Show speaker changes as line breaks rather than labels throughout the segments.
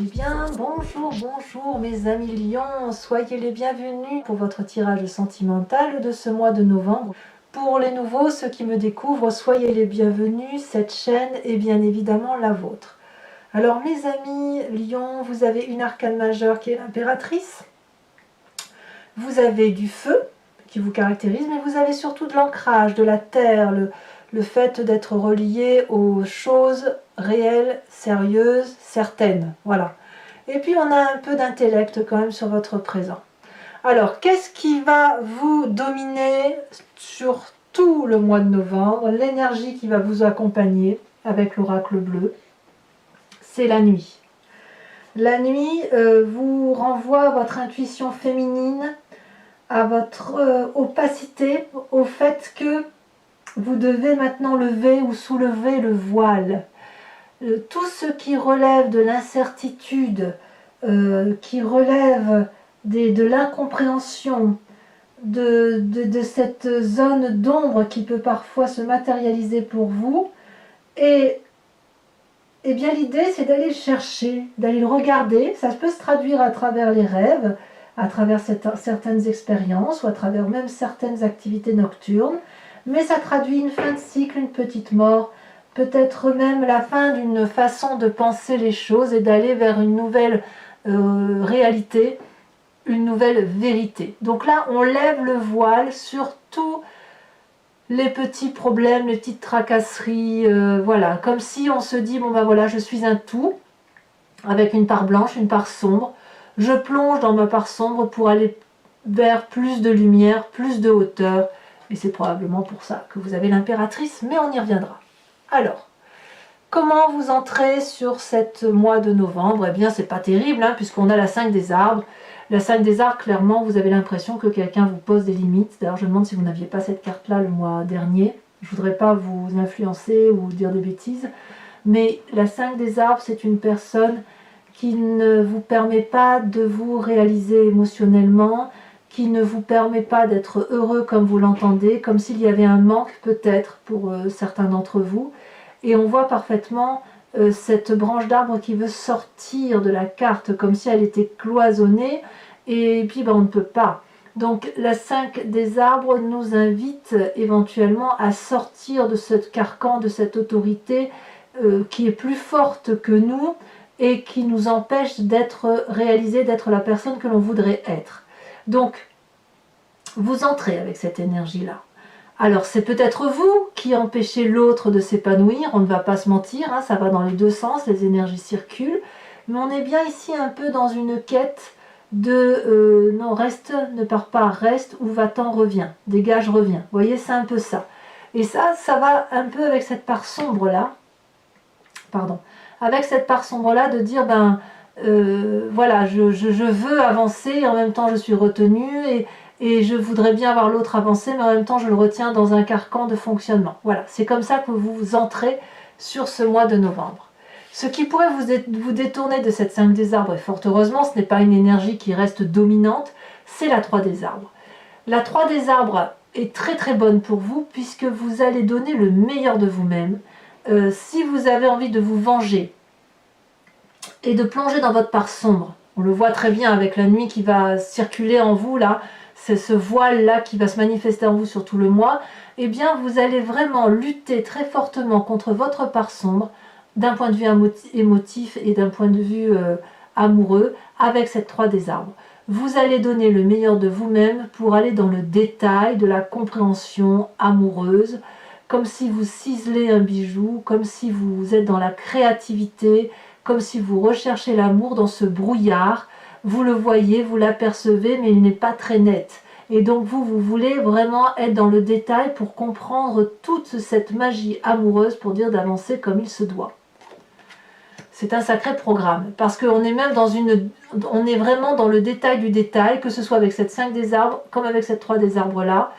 Eh bien, bonjour mes amis lions, soyez les bienvenus pour votre tirage sentimental de ce mois de novembre. Pour les nouveaux, ceux qui me découvrent, soyez les bienvenus, cette chaîne est bien évidemment la vôtre. Alors mes amis lions, vous avez une arcane majeure qui est l'impératrice, vous avez du feu qui vous caractérise, mais vous avez surtout de l'ancrage, de la terre, le fait d'être relié aux choses réelles, sérieuses, certaines. Voilà. Et puis on a un peu d'intellect quand même sur votre présent. Alors, qu'est-ce qui va vous dominer sur tout le mois de novembre? L'énergie qui va vous accompagner avec l'oracle bleu, c'est la nuit. La nuit vous renvoie à votre intuition féminine, à votre opacité, au fait que vous devez maintenant lever ou soulever le voile. Tout ce qui relève de l'incertitude, qui relève de l'incompréhension, de cette zone d'ombre qui peut parfois se matérialiser pour vous, et bien l'idée c'est d'aller le chercher, d'aller le regarder. Ça peut se traduire à travers les rêves, à travers certaines expériences ou à travers même certaines activités nocturnes, mais ça traduit une fin de cycle, une petite mort, peut-être même la fin d'une façon de penser les choses et d'aller vers une nouvelle réalité, une nouvelle vérité. Donc là, on lève le voile sur tous les petits problèmes, les petites tracasseries, voilà, comme si on se dit, bon ben voilà, je suis un tout, avec une part blanche, une part sombre, je plonge dans ma part sombre pour aller vers plus de lumière, plus de hauteur, et c'est probablement pour ça que vous avez l'impératrice, mais on y reviendra. Alors, comment vous entrez sur ce mois de novembre? Eh bien, c'est pas terrible, hein, puisqu'on a la 5 des arbres. La 5 des arbres, clairement, vous avez l'impression que quelqu'un vous pose des limites. D'ailleurs, je me demande si vous n'aviez pas cette carte-là le mois dernier. Je voudrais pas vous influencer ou dire des bêtises. Mais la 5 des arbres, c'est une personne qui ne vous permet pas de vous réaliser émotionnellement, qui ne vous permet pas d'être heureux comme vous l'entendez, comme s'il y avait un manque peut-être pour certains d'entre vous. Et on voit parfaitement cette branche d'arbre qui veut sortir de la carte comme si elle était cloisonnée, et puis ben, on ne peut pas. Donc la 5 des arbres nous invite éventuellement à sortir de ce carcan, de cette autorité qui est plus forte que nous et qui nous empêche d'être réalisé, d'être la personne que l'on voudrait être. Donc, vous entrez avec cette énergie-là. Alors, c'est peut-être vous qui empêchez l'autre de s'épanouir, on ne va pas se mentir, hein, ça va dans les deux sens, les énergies circulent, mais on est bien ici un peu dans une quête de non, reste, ne pars pas, reste, ou va-t'en, reviens, dégage, reviens. Vous voyez, c'est un peu ça. Et ça va un peu avec cette part sombre-là, pardon, avec cette part sombre-là de dire, ben, voilà, je veux avancer, et en même temps je suis retenue, et je voudrais bien voir l'autre avancer, mais en même temps je le retiens dans un carcan de fonctionnement. Voilà, c'est comme ça que vous entrez sur ce mois de novembre. Ce qui pourrait vous détourner de cette 5 des arbres, et fort heureusement, ce n'est pas une énergie qui reste dominante, c'est la 3 des arbres. La 3 des arbres est très très bonne pour vous, puisque vous allez donner le meilleur de vous-même. Si vous avez envie de vous venger et de plonger dans votre part sombre, on le voit très bien avec la nuit qui va circuler en vous là, c'est ce voile-là qui va se manifester en vous sur tout le mois, eh bien vous allez vraiment lutter très fortement contre votre part sombre, d'un point de vue émotif et d'un point de vue amoureux, avec cette 3 des arbres. Vous allez donner le meilleur de vous-même pour aller dans le détail de la compréhension amoureuse, comme si vous ciselez un bijou, comme si vous êtes dans la créativité, comme si vous recherchez l'amour dans ce brouillard. Vous le voyez, vous l'apercevez, mais il n'est pas très net. Et donc vous voulez vraiment être dans le détail pour comprendre toute cette magie amoureuse, pour dire d'avancer comme il se doit. C'est un sacré programme, parce qu'on est même on est vraiment dans le détail du détail, que ce soit avec cette 5 des arbres, comme avec cette 3 des arbres là.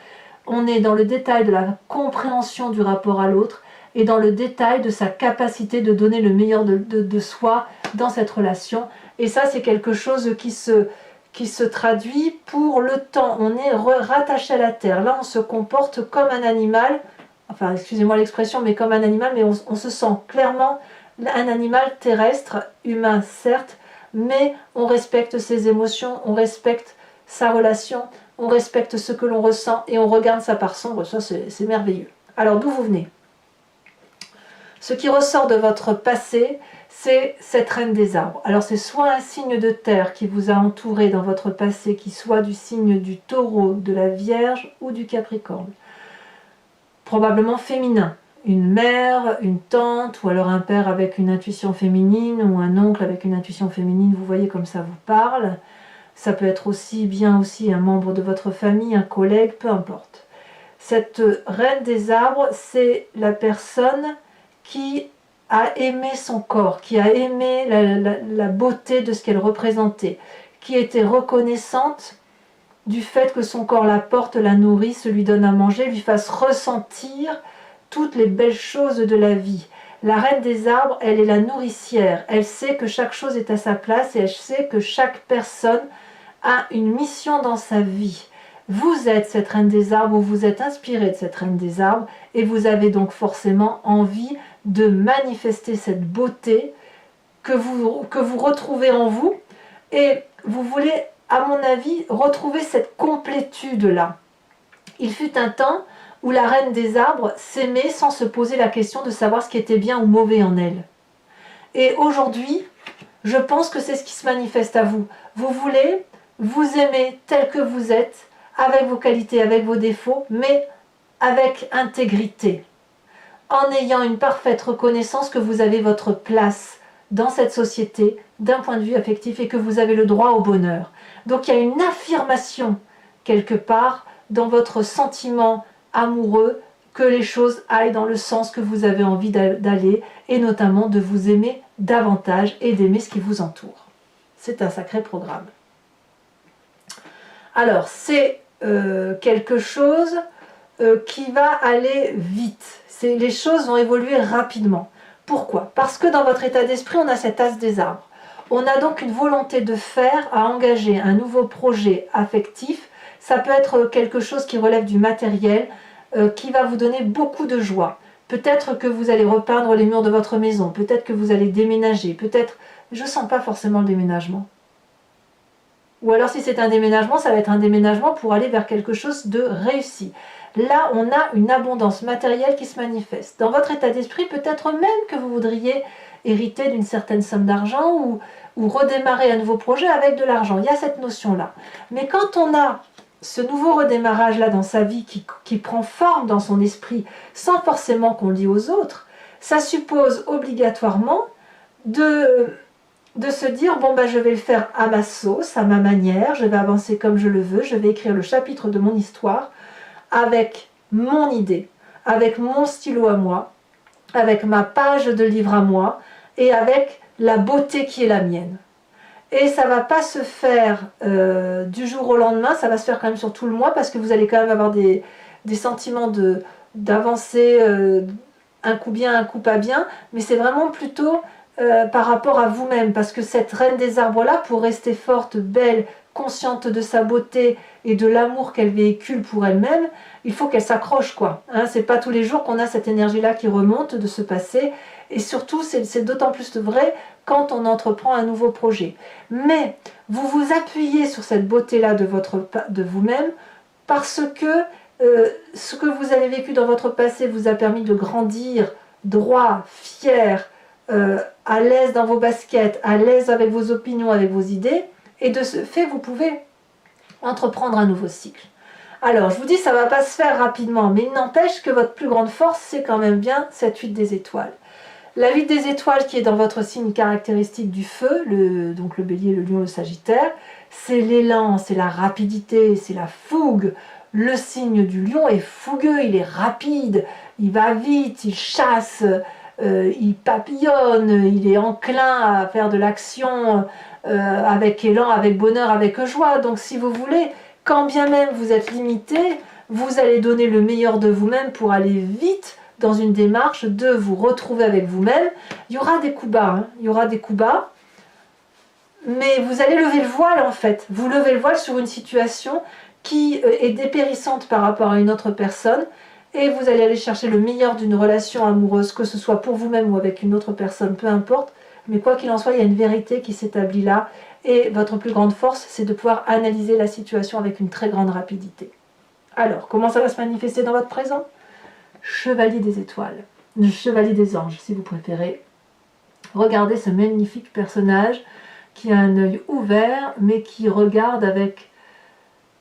On est dans le détail de la compréhension du rapport à l'autre, et dans le détail de sa capacité de donner le meilleur de soi dans cette relation. Et ça, c'est quelque chose qui se traduit pour le temps. On est rattaché à la terre. Là, on se comporte comme un animal, enfin, excusez-moi l'expression, mais comme un animal, mais on se sent clairement un animal terrestre, humain certes, mais on respecte ses émotions, on respecte sa relation, on respecte ce que l'on ressent et on regarde sa part sombre. Ça, c'est merveilleux. Alors, d'où vous venez? Ce qui ressort de votre passé, c'est cette reine des arbres. Alors c'est soit un signe de terre qui vous a entouré dans votre passé, qui soit du signe du taureau, de la vierge ou du capricorne. Probablement féminin. Une mère, une tante, ou alors un père avec une intuition féminine, ou un oncle avec une intuition féminine, vous voyez comme ça vous parle. Ça peut être aussi bien aussi un membre de votre famille, un collègue, peu importe. Cette reine des arbres, c'est la personne qui a aimé son corps, qui a aimé la beauté de ce qu'elle représentait, qui était reconnaissante du fait que son corps la porte, la nourrisse, lui donne à manger, lui fasse ressentir toutes les belles choses de la vie. La reine des arbres, elle est la nourricière, elle sait que chaque chose est à sa place et elle sait que chaque personne a une mission dans sa vie. Vous êtes cette reine des arbres, ou vous êtes inspiré de cette reine des arbres, et vous avez donc forcément envie de manifester cette beauté que vous retrouvez en vous, et vous voulez, à mon avis, retrouver cette complétude-là. Il fut un temps où la reine des arbres s'aimait sans se poser la question de savoir ce qui était bien ou mauvais en elle. Et aujourd'hui, je pense que c'est ce qui se manifeste à vous. Vous voulez vous aimer tel que vous êtes, avec vos qualités, avec vos défauts, mais avec intégrité, en ayant une parfaite reconnaissance que vous avez votre place dans cette société d'un point de vue affectif et que vous avez le droit au bonheur. Donc il y a une affirmation quelque part dans votre sentiment amoureux que les choses aillent dans le sens que vous avez envie d'aller, et notamment de vous aimer davantage et d'aimer ce qui vous entoure. C'est un sacré programme. Alors c'est quelque chose qui va aller vite. Les choses vont évoluer rapidement. Pourquoi? Parce que dans votre état d'esprit, on a cet as des arbres. On a donc une volonté de faire, à engager un nouveau projet affectif. Ça peut être quelque chose qui relève du matériel, qui va vous donner beaucoup de joie. Peut-être que vous allez repeindre les murs de votre maison, peut-être que vous allez déménager, peut-être... Je ne sens pas forcément le déménagement. Ou alors si c'est un déménagement, ça va être un déménagement pour aller vers quelque chose de réussi. Là, on a une abondance matérielle qui se manifeste. Dans votre état d'esprit, peut-être même que vous voudriez hériter d'une certaine somme d'argent ou redémarrer un nouveau projet avec de l'argent. Il y a cette notion-là. Mais quand on a ce nouveau redémarrage-là dans sa vie qui prend forme dans son esprit, sans forcément qu'on le dise aux autres, ça suppose obligatoirement de se dire, bon je vais le faire à ma sauce, à ma manière, je vais avancer comme je le veux, je vais écrire le chapitre de mon histoire avec mon idée, avec mon stylo à moi, avec ma page de livre à moi et avec la beauté qui est la mienne. Et ça ne va pas se faire du jour au lendemain, ça va se faire quand même sur tout le mois parce que vous allez quand même avoir des sentiments d'avancer un coup bien, un coup pas bien, mais c'est vraiment plutôt par rapport à vous-même, parce que cette reine des arbres-là, pour rester forte, belle, consciente de sa beauté et de l'amour qu'elle véhicule pour elle-même, il faut qu'elle s'accroche, quoi. Hein, c'est pas tous les jours qu'on a cette énergie-là qui remonte de ce passé, et surtout, c'est d'autant plus vrai quand on entreprend un nouveau projet. Mais vous vous appuyez sur cette beauté-là de vous-même, parce que ce que vous avez vécu dans votre passé vous a permis de grandir droit, fier, à l'aise dans vos baskets, à l'aise avec vos opinions, avec vos idées, et de ce fait, vous pouvez entreprendre un nouveau cycle. Alors, je vous dis, ça ne va pas se faire rapidement, mais il n'empêche que votre plus grande force, c'est quand même bien cette 8 des étoiles. La 8 des étoiles qui est dans votre signe caractéristique du feu, donc le bélier, le lion, le sagittaire, c'est l'élan, c'est la rapidité, c'est la fougue. Le signe du lion est fougueux, il est rapide, il va vite, il chasse, il papillonne, il est enclin à faire de l'action avec élan, avec bonheur, avec joie. Donc si vous voulez, quand bien même vous êtes limité, vous allez donner le meilleur de vous-même pour aller vite dans une démarche de vous retrouver avec vous-même. Il y aura des coups bas, hein, il y aura des coups bas, mais vous allez lever le voile en fait. Vous levez le voile sur une situation qui est dépérissante par rapport à une autre personne, et vous allez aller chercher le meilleur d'une relation amoureuse, que ce soit pour vous-même ou avec une autre personne, peu importe, Mais quoi qu'il en soit, il y a une vérité qui s'établit là. Et votre plus grande force, c'est de pouvoir analyser la situation avec une très grande rapidité. Alors, comment ça va se manifester dans votre présent? Chevalier des étoiles, le chevalier des anges, si vous préférez. Regardez ce magnifique personnage qui a un œil ouvert, mais qui regarde avec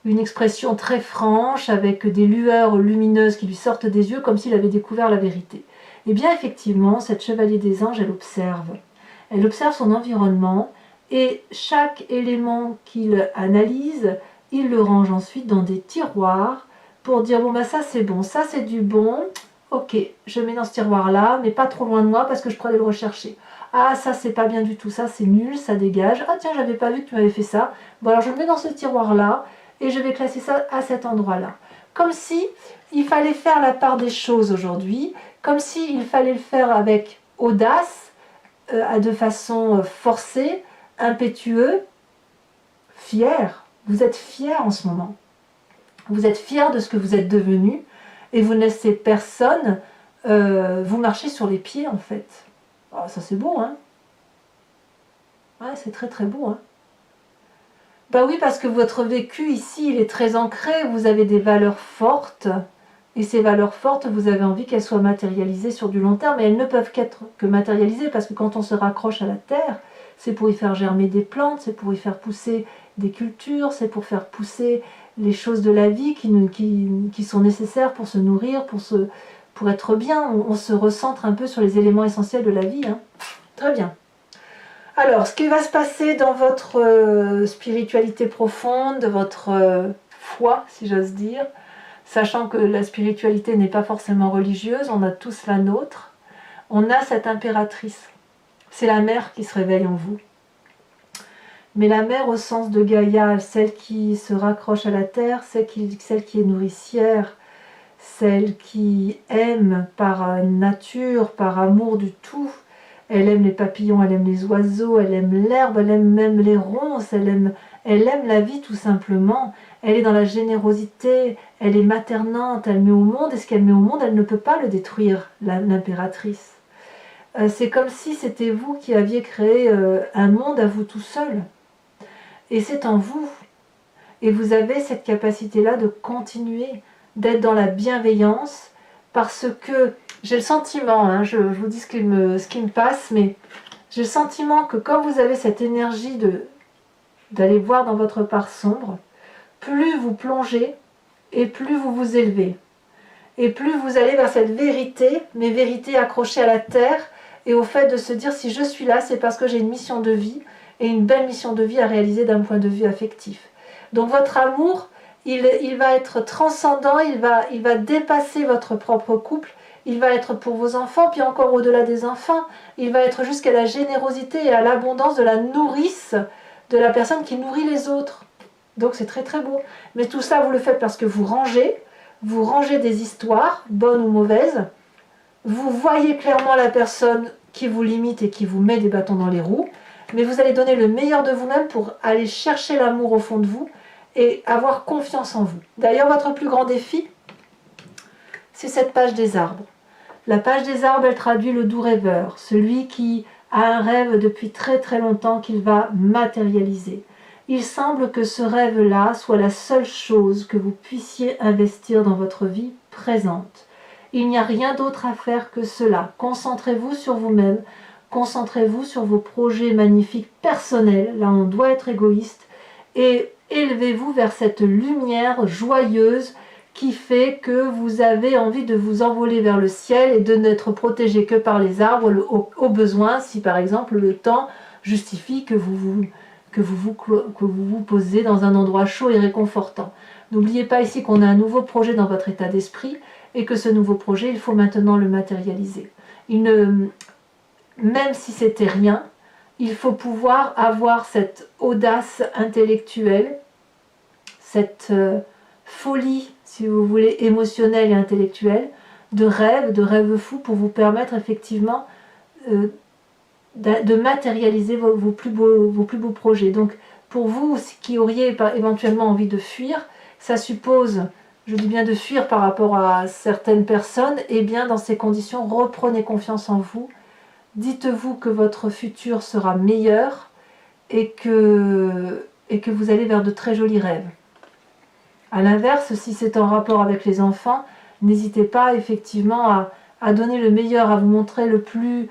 une expression très franche, avec des lueurs lumineuses qui lui sortent des yeux, comme s'il avait découvert la vérité. Et bien effectivement, cette chevalier des anges, elle observe. Elle observe son environnement, et chaque élément qu'il analyse, il le range ensuite dans des tiroirs, pour dire, bon, bah ça c'est bon, ça c'est du bon, ok, je mets dans ce tiroir-là, mais pas trop loin de moi, parce que je pourrais aller le rechercher. Ah, ça c'est pas bien du tout, ça c'est nul, ça dégage. Ah tiens, j'avais pas vu que tu m'avais fait ça. Bon, alors je le mets dans ce tiroir-là, et je vais classer ça à cet endroit-là. Comme si il fallait faire la part des choses aujourd'hui, comme si il fallait le faire avec audace, de façon forcée, impétueux, fier. Vous êtes fier en ce moment. Vous êtes fier de ce que vous êtes devenu, et vous ne laissez personne vous marcher sur les pieds en fait. Oh, ça c'est beau, hein? Ouais, c'est très très beau, hein? Bah oui, parce que votre vécu ici, il est très ancré, vous avez des valeurs fortes, et ces valeurs fortes, vous avez envie qu'elles soient matérialisées sur du long terme, mais elles ne peuvent qu'être que matérialisées, parce que quand on se raccroche à la terre, c'est pour y faire germer des plantes, c'est pour y faire pousser des cultures, c'est pour faire pousser les choses de la vie qui sont nécessaires pour se nourrir, pour être bien. On se recentre un peu sur les éléments essentiels de la vie, hein. Très bien. Alors, ce qui va se passer dans votre spiritualité profonde, votre foi, si j'ose dire, sachant que la spiritualité n'est pas forcément religieuse, on a tous la nôtre, on a cette impératrice. C'est la mère qui se réveille en vous. Mais la mère au sens de Gaïa, celle qui se raccroche à la terre, celle qui est nourricière, celle qui aime par nature, par amour du tout. Elle aime les papillons, elle aime les oiseaux, elle aime l'herbe, elle aime même les ronces, elle aime la vie tout simplement. Elle est dans la générosité, elle est maternante, elle met au monde, et ce qu'elle met au monde, elle ne peut pas le détruire, l'impératrice. C'est comme si c'était vous qui aviez créé un monde à vous tout seul. Et c'est en vous. Et vous avez cette capacité-là de continuer, d'être dans la bienveillance, parce que j'ai le sentiment, hein, je vous dis ce qui me passe, mais j'ai le sentiment que quand vous avez cette énergie d'aller voir dans votre part sombre, plus vous plongez et plus vous vous élevez. Et plus vous allez vers cette vérité, mais vérité accrochée à la terre, et au fait de se dire, si je suis là, c'est parce que j'ai une mission de vie, et une belle mission de vie à réaliser d'un point de vue affectif. Donc votre amour, il va être transcendant, il va dépasser votre propre couple, il va être pour vos enfants, puis encore au-delà des enfants, il va être jusqu'à la générosité et à l'abondance de la nourrice, de la personne qui nourrit les autres. Donc c'est très très beau. Mais tout ça, vous le faites parce que vous rangez des histoires, bonnes ou mauvaises, vous voyez clairement la personne qui vous limite et qui vous met des bâtons dans les roues, mais vous allez donner le meilleur de vous-même pour aller chercher l'amour au fond de vous et avoir confiance en vous. D'ailleurs, votre plus grand défi, c'est cette page des arbres. La page des arbres, elle traduit le doux rêveur, celui qui a un rêve depuis très très longtemps qu'il va matérialiser. Il semble que ce rêve-là soit la seule chose que vous puissiez investir dans votre vie présente. Il n'y a rien d'autre à faire que cela. Concentrez-vous sur vous-même, concentrez-vous sur vos projets magnifiques personnels, là on doit être égoïste, et élevez-vous vers cette lumière joyeuse qui fait que vous avez envie de vous envoler vers le ciel et de n'être protégé que par les arbres au besoin, si par exemple le temps justifie que vous vous posez dans un endroit chaud et réconfortant. N'oubliez pas ici qu'on a un nouveau projet dans votre état d'esprit et que ce nouveau projet, il faut maintenant le matérialiser. Même si c'était rien, il faut pouvoir avoir cette audace intellectuelle, cette folie, si vous voulez, émotionnelle et intellectuelle, de rêve fou pour vous permettre effectivement de matérialiser vos plus beaux projets. Donc pour vous qui auriez éventuellement envie de fuir, ça suppose, je dis bien de fuir par rapport à certaines personnes, et bien dans ces conditions, reprenez confiance en vous, dites-vous que votre futur sera meilleur et que vous allez vers de très jolis rêves. A l'inverse, si c'est en rapport avec les enfants, n'hésitez pas effectivement à donner le meilleur, à vous montrer le plus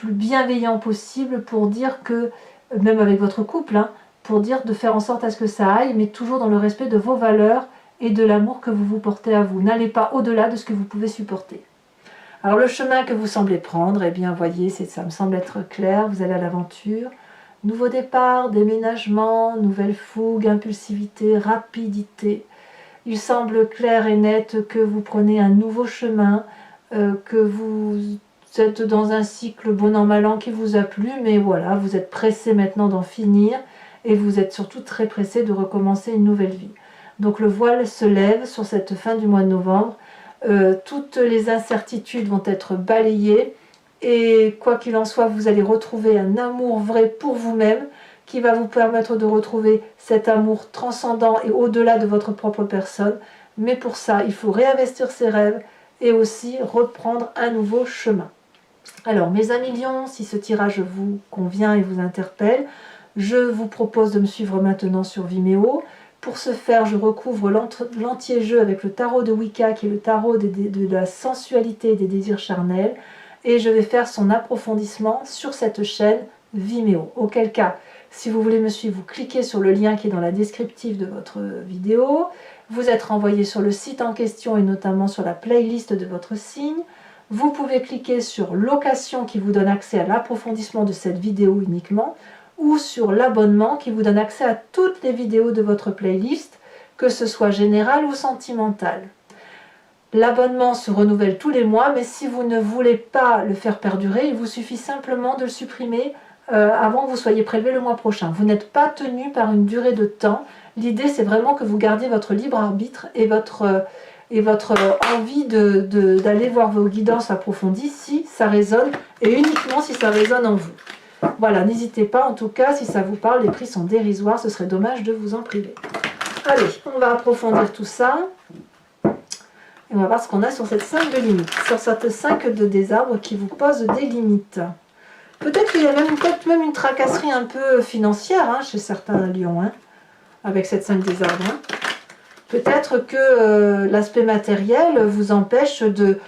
bienveillant possible pour dire que, même avec votre couple, hein, pour dire de faire en sorte à ce que ça aille, mais toujours dans le respect de vos valeurs et de l'amour que vous vous portez à vous. N'allez pas au-delà de ce que vous pouvez supporter. Alors le chemin que vous semblez prendre, eh bien voyez, ça me semble être clair, vous allez à l'aventure. Nouveau départ, déménagement, nouvelle fougue, impulsivité, rapidité. Il semble clair et net que vous prenez un nouveau chemin, que vous êtes dans un cycle bon an mal an qui vous a plu, mais voilà, vous êtes pressé maintenant d'en finir et vous êtes surtout très pressé de recommencer une nouvelle vie. Donc le voile se lève sur cette fin du mois de novembre. Toutes les incertitudes vont être balayées et quoi qu'il en soit, vous allez retrouver un amour vrai pour vous-même qui va vous permettre de retrouver cet amour transcendant et au-delà de votre propre personne. Mais pour ça, il faut réinvestir ses rêves et aussi reprendre un nouveau chemin. Alors mes amis lions, si ce tirage vous convient et vous interpelle, je vous propose de me suivre maintenant sur Vimeo. Pour ce faire, je recouvre l'entier-jeu avec le tarot de Wicca, qui est le tarot de la sensualité et des désirs charnels, et je vais faire son approfondissement sur cette chaîne Vimeo. Auquel cas, si vous voulez me suivre, vous cliquez sur le lien qui est dans la descriptive de votre vidéo, vous êtes renvoyé sur le site en question et notamment sur la playlist de votre signe. Vous pouvez cliquer sur location qui vous donne accès à l'approfondissement de cette vidéo uniquement, ou sur l'abonnement qui vous donne accès à toutes les vidéos de votre playlist, que ce soit générale ou sentimentale. L'abonnement se renouvelle tous les mois, mais si vous ne voulez pas le faire perdurer, il vous suffit simplement de le supprimer avant que vous soyez prélevé le mois prochain. Vous n'êtes pas tenu par une durée de temps. L'idée, c'est vraiment que vous gardiez votre libre arbitre et votre envie d'aller voir vos guidances approfondies si ça résonne, et uniquement si ça résonne en vous. Voilà, n'hésitez pas, en tout cas, si ça vous parle, les prix sont dérisoires, ce serait dommage de vous en priver. Allez, on va approfondir tout ça. Et on va voir ce qu'on a sur cette 5 de limites, sur cette 5 de désarbre qui vous pose des limites. Peut-être qu'il y a même une tracasserie un peu financière hein, chez certains lions, hein, avec cette 5 désarbre. Hein. Peut-être que l'aspect matériel vous empêche de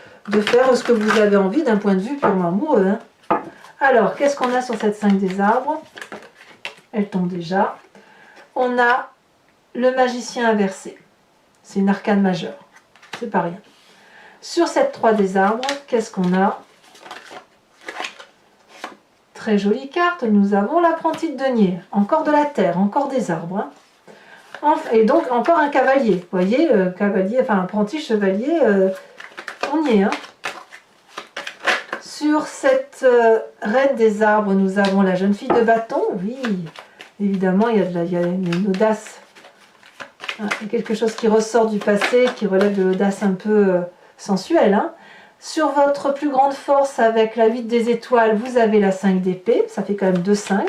faire ce que vous avez envie d'un point de vue purement amoureux. Hein. Alors, qu'est-ce qu'on a sur cette 5 des arbres? Elle tombe déjà. On a le magicien inversé. C'est une arcane majeure. C'est pas rien. Sur cette 3 des arbres, qu'est-ce qu'on a? Très jolie carte. Nous avons l'apprenti de denier. Encore de la terre, encore des arbres. Hein. Et donc, encore un cavalier. Vous voyez, cavalier, enfin apprenti, chevalier, on y est. Hein. Sur cette reine des arbres, nous avons la jeune fille de bâton. Oui, évidemment, il y a une audace. Hein, il y a quelque chose qui ressort du passé, qui relève de l'audace un peu sensuelle. Hein. Sur votre plus grande force, avec la 8 des étoiles, vous avez la 5 d'épée. Ça fait quand même 2-5.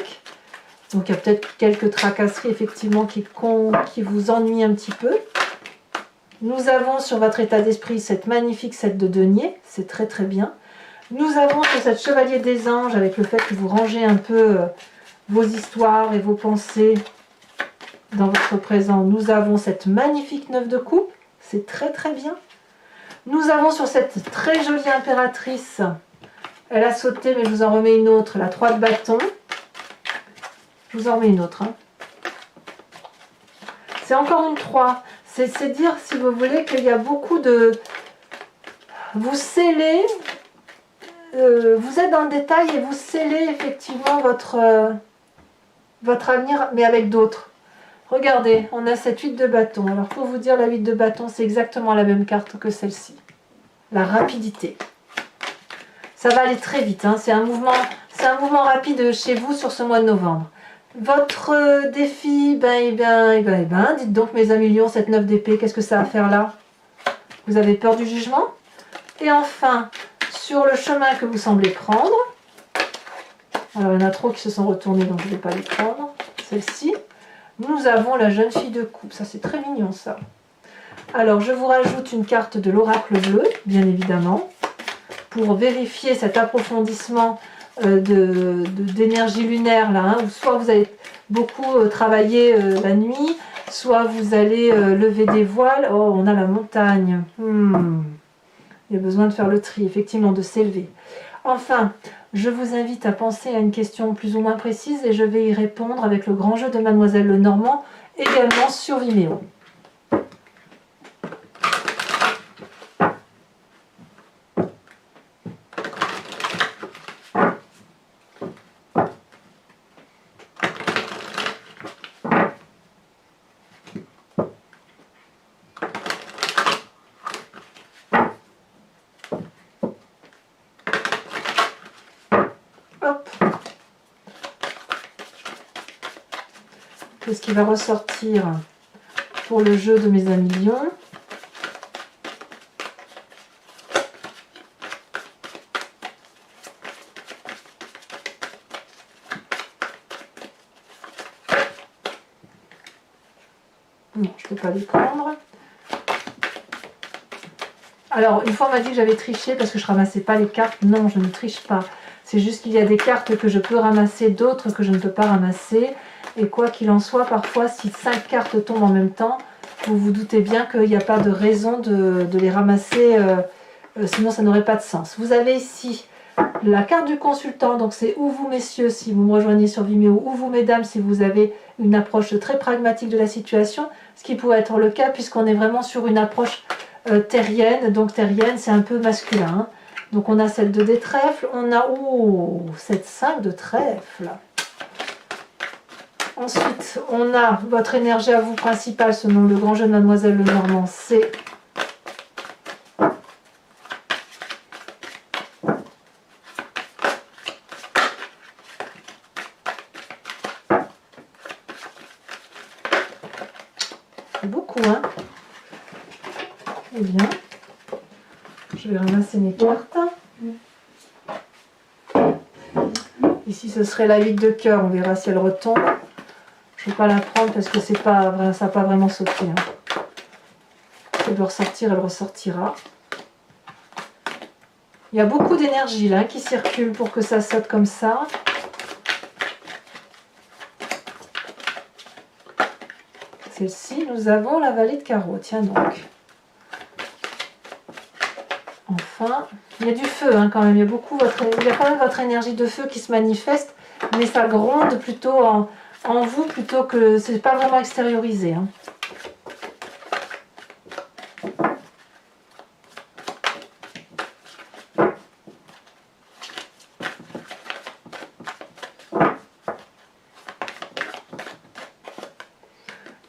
Donc il y a peut-être quelques tracasseries, effectivement, qui vous ennuient un petit peu. Nous avons sur votre état d'esprit cette magnifique 7 de denier. C'est très très bien. Nous avons sur cette chevalier des anges, avec le fait que vous rangez un peu vos histoires et vos pensées dans votre présent, nous avons cette magnifique 9 de coupe, c'est très très bien. Nous avons sur cette très jolie impératrice, elle a sauté mais je vous en remets une autre, la 3 de bâton. Je vous en remets une autre. Hein. C'est encore une 3, c'est dire si vous voulez qu'il y a beaucoup de... Vous scellez... vous êtes dans le détail et vous scellez effectivement votre avenir, mais avec d'autres. Regardez, on a cette 8 de bâton. Alors pour vous dire, la 8 de bâton, c'est exactement la même carte que celle-ci. La rapidité. Ça va aller très vite. Hein. C'est un mouvement rapide chez vous sur ce mois de novembre. Votre défi, dites donc mes amis lions, cette 9 d'épée, qu'est-ce que ça va faire là? Vous avez peur du jugement? Et enfin... Sur le chemin que vous semblez prendre, alors il y en a trop qui se sont retournés, donc je ne vais pas les prendre, celle-ci, nous avons la jeune fille de coupe, ça c'est très mignon ça. Alors je vous rajoute une carte de l'oracle bleu, bien évidemment, pour vérifier cet approfondissement d'énergie lunaire là, hein, où soit vous allez beaucoup travailler la nuit, soit vous allez lever des voiles. Oh, on a la montagne. Il y a besoin de faire le tri, effectivement, de s'élever. Enfin, je vous invite à penser à une question plus ou moins précise et je vais y répondre avec le grand jeu de Mademoiselle Lenormand, également sur Vimeo. Qu'est-ce qui va ressortir pour le jeu de mes amis lions? Non, je ne peux pas les prendre. Alors, une fois on m'a dit que j'avais triché parce que je ne ramassais pas les cartes. Non, je ne triche pas. C'est juste qu'il y a des cartes que je peux ramasser, d'autres que je ne peux pas ramasser. Et quoi qu'il en soit, parfois, si 5 cartes tombent en même temps, vous vous doutez bien qu'il n'y a pas de raison de les ramasser, sinon ça n'aurait pas de sens. Vous avez ici la carte du consultant, donc c'est ou vous messieurs si vous me rejoignez sur Vimeo, ou vous mesdames si vous avez une approche très pragmatique de la situation, ce qui pourrait être le cas puisqu'on est vraiment sur une approche terrienne, donc terrienne c'est un peu masculin. Hein. Donc on a cette 2 des trèfles, on a cette 5 de trèfle. Ensuite, on a votre énergie à vous principale, selon le grand jeu de Mademoiselle Lenormand, c'est beaucoup, hein. Eh bien, je vais ramasser mes cartes. Ici, ce serait la 8 de cœur, on verra si elle retombe. Je ne vais pas la prendre parce que c'est pas, ça n'a pas vraiment sauté. Hein. Si elle doit ressortir, elle ressortira. Il y a beaucoup d'énergie là qui circule pour que ça saute comme ça. Celle-ci, nous avons la vallée de carreau. Tiens donc. Enfin, il y a du feu hein, quand même. Il y a quand même votre énergie de feu qui se manifeste, mais ça gronde plutôt en vous plutôt que c'est pas vraiment extériorisé. Hein.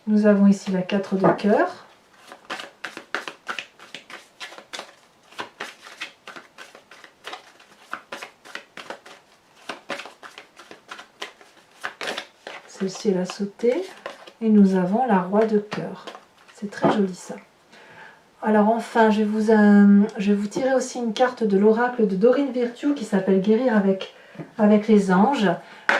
Nous avons ici la 4 de cœur. Celle-ci, elle a sauté. Et nous avons la roi de cœur. C'est très joli ça. Alors enfin, je vais vous tirer aussi une carte de l'oracle de Dorine Virtue qui s'appelle Guérir avec les anges.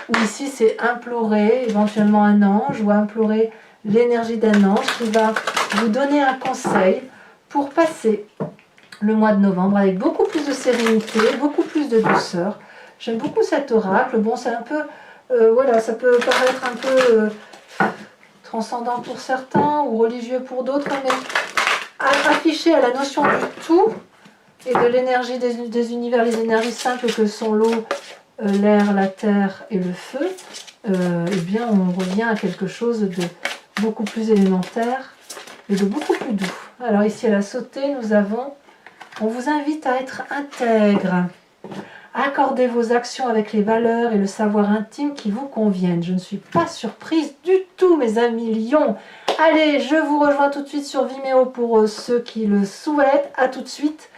Où ici, c'est implorer éventuellement un ange ou implorer l'énergie d'un ange qui va vous donner un conseil pour passer le mois de novembre avec beaucoup plus de sérénité, beaucoup plus de douceur. J'aime beaucoup cet oracle. Bon, c'est un peu... voilà, ça peut paraître un peu transcendant pour certains ou religieux pour d'autres, mais affiché à la notion du tout et de l'énergie des univers, les énergies simples que sont l'eau, l'air, la terre et le feu, eh bien on revient à quelque chose de beaucoup plus élémentaire et de beaucoup plus doux. Alors ici elle a sauté, on vous invite à être intègre. Accordez vos actions avec les valeurs et le savoir intime qui vous conviennent. Je ne suis pas surprise du tout, mes amis lions. Allez, je vous rejoins tout de suite sur Vimeo pour ceux qui le souhaitent. À tout de suite.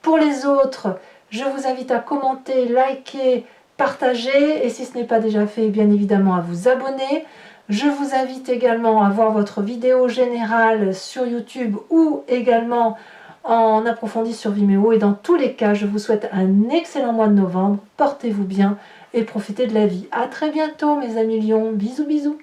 Pour les autres, je vous invite à commenter, liker, partager. Et si ce n'est pas déjà fait, bien évidemment, à vous abonner. Je vous invite également à voir votre vidéo générale sur YouTube ou également en approfondi sur Vimeo. Et dans tous les cas, je vous souhaite un excellent mois de novembre. Portez-vous bien et profitez de la vie. À très bientôt, mes amis lions. Bisous, bisous.